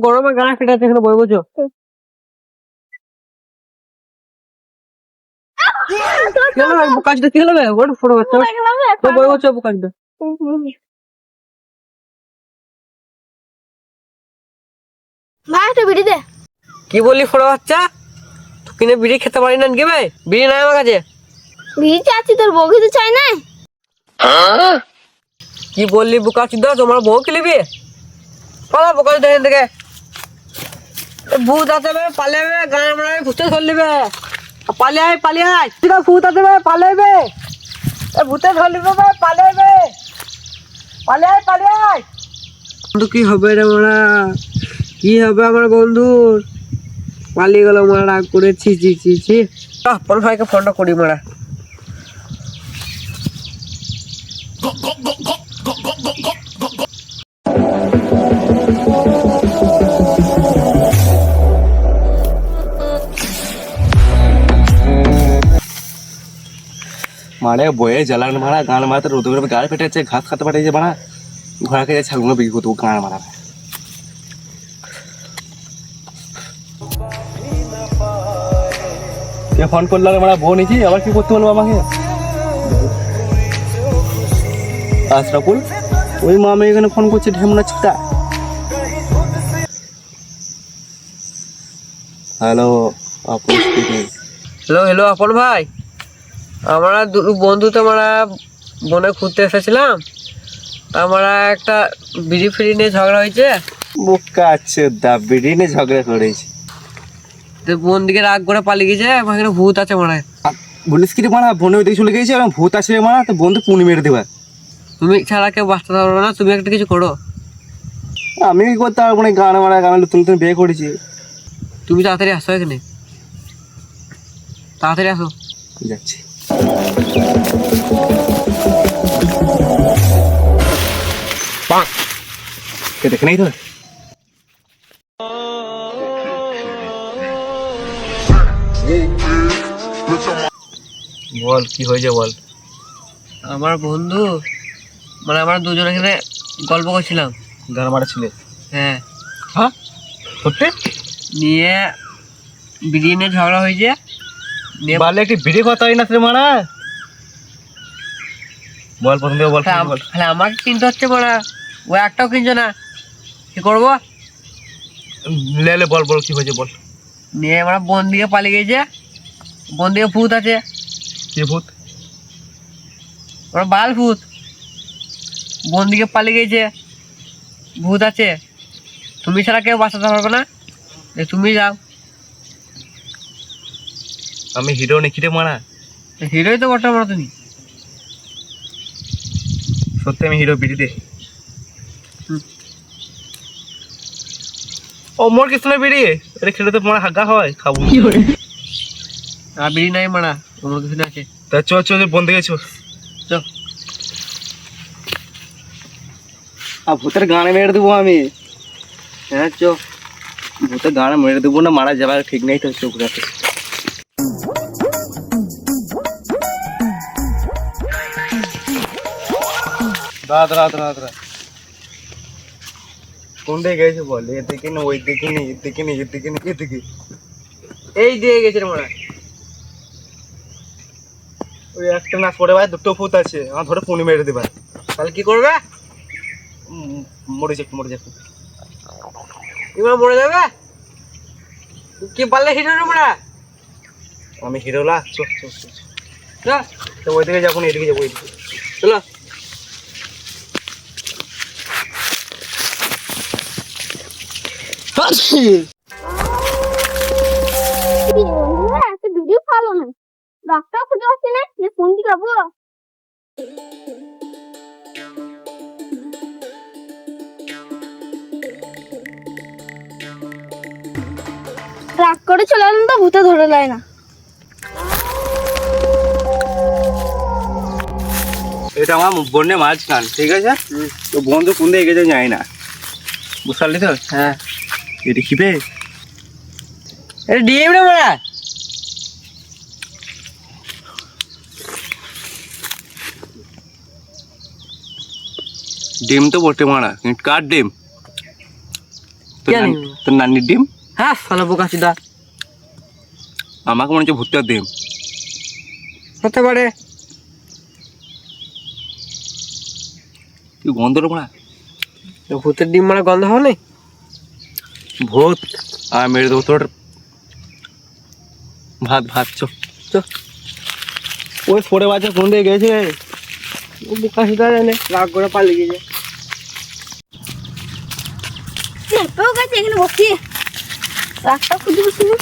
গরমে গানা ফেটে আছে, এখানে বই বলছো কাজটা কি হলো? ওটা ফটো করছো তো বই বলছো কাজটা। ভাই তো বিড়ি দে। কি বললি ফটো বাচ্চা? কিনে বিড়ি খেতে পারি না কি ভাই? বিড়ি নাই আমার কাছে। বিড়ি চাচ্ছি, তোর বউ কিছু চাই না? কি বললি বুকা চুদা? তোমার বউ খেলিবি? পালা বোকা দেখেন থেকে ভূত আছে পালে গান মারাবে ভূতে ধরলিবে পালিয়ে আয় ভূত আছে পালাইবে ভূতে ধরলিবে পালাইবে পালিয়ে আয় বন্ধু কি হবে রে মারা? কি হবে আমার বন্ধুর? পালিয়ে গেল মারা, রাগ করে ছি ছি ছি ছি। পল ভাইকে ফোনটা করি মারা। মানে বয়ে জ্বালান মারা গান মারাতে রোদ করে গাড়ি ফেটেছে, ঘাস খাতে পাঠিয়েছে মারা, ঘোড়া খেয়ে ছাগলগুলো বিক্রি করতো গান মারা। ফোন করলাম মারা বউ নিয়েছি, আবার কি করতে বলবো আমাকে? আশরাফুল ওই মামা এখানে ফোন করছে, ঢেমনা চিতা। হ্যালো আপু স্পিকিং। হ্যালো আপন ভাই, আমরা বন্ধু তো আমরা বনে ঘুরতে এসেছিলাম, আমরা একটা বিড়ি ফিড়ি নিয়ে ঝগড়া হয়েছে। বুকা আছে দা বিড়ি নিয়ে ঝগড়া করেছি, বোন দিকে রাগ করে পালিয়ে গেছে, এখানে ভূত আছে মনে হয়। বলিস কি রে মারা, বনে ওইদিকে চলে গেছে, ভূত আছে মারা, তো বন্ধু পুনি মেরে দেবা। তুমি ছাড়া কেউ বাঁচতে পারবে না, তুমি একটা কিছু করো। আমি কি করতে পারবো না, গান মারা গান নতুন নতুন বিয়ে করেছি। তুমি তাড়াতাড়ি আসো এখানে, তাড়াতাড়ি আসো। যাচ্ছি। দেখে নেই তো বল কি হয়েছে বল। আমার বন্ধু মানে আমরা দুজন এখানে গল্প করছিলাম। গান মারা ছিলে? হ্যাঁ হ্যাঁ সত্যি? নিয়ে বিড়ি নিয়ে ঝগড়া হয়েছে। নিয়ে বালে একটি বিড়ি কথা হয় না রে মারা, বল প্রথম থেকে বল। তাহলে আমাকে কিনতে হচ্ছে মারা, ও একটাও কিনছে না, কি করবো? লে বল বল কি হয়েছে বল। নিয়ে আমরা বন দিকে পালিয়ে গেছে, বন দিকে ভূত আছে। কি ভূত? ওরা বাল ভূত, বন দিকে পালিয়ে গেছে, ভূত আছে। তুমি ছাড়া কেউ বাঁচাতে পারবে না, তুমি যাও। আমি হিরো নাকি রে মারা? হিরোই তো বটে মারা তুমি। সত্যি আমি হিরো, বিড়ি দে। ও মোর কিছু না বিড়ি, এটা খেলে তো মারা হাগা হয়, খাবো আর বিড়ি নাই মারা, তোমার কিছু আছে। তা চো চো বন্ধ গেছো চো। আর ভূতের গানে মেরে দেবো আমি। হ্যাঁ চো। ভূতের গানে মেরে দেবো না, মারা যাবার ঠিক নেই তো চোখ রাতে। দাঁড়া কোন দিকে গেছে বল? এদিকে না ওই দিকে না এদিকে না এদিকে না এদিকে? এই দিয়ে গেছে রে মারা। ওই একটা না পড়ে ভাই, দুটো ভূত আছে, আমার ধরে পুনি মেরে দেবে। তাহলে কি করবে? মরে যাক এবার মরে যাবে? কি পারলে হিরো রে মারা? আমি হিরোলা। চো তো ওই দিকে যাবো না, এদিকে যাবো, এদিকে চলো। ভিডিও ভালো না, ডাক্তার খুঁজে পাচ্ছি না, যে ফোন দিয়ে খাবো। রাগ করে চলে এলাম তো, ভূতে ধরে নেয় না। এটা আমার বন্যে মাঝখান, ঠিক আছে? তো বন্ধু কোন দিকে গেছে যাই না, বুঝতে পারলি তো? হ্যাঁ এটা খিপে এটা ডিএম রে মারা। ডিম তো বটে মারা, কিন্তু কার ডিম? জানি। তোর নানির ডিম হ্যাঁ শালা বোকা চুদা। আমাকে মনে হচ্ছে ভূতের ডিম। হতে পারে। তুই গন্ধ রে মারা ভূতের ডিম মানে গন্ধ হবে না? ভূত আর মেরে দেবো তোর ভাত ভাত চো চো। ওই সরে বাচ্চা কোন দিকে গেছে? ও বোকা চুদা জানে, রাগ করে পালিয়ে গেছে। চেপেও গেছে এখানে বসিয়ে রাস্তা খুঁজে বসিনি।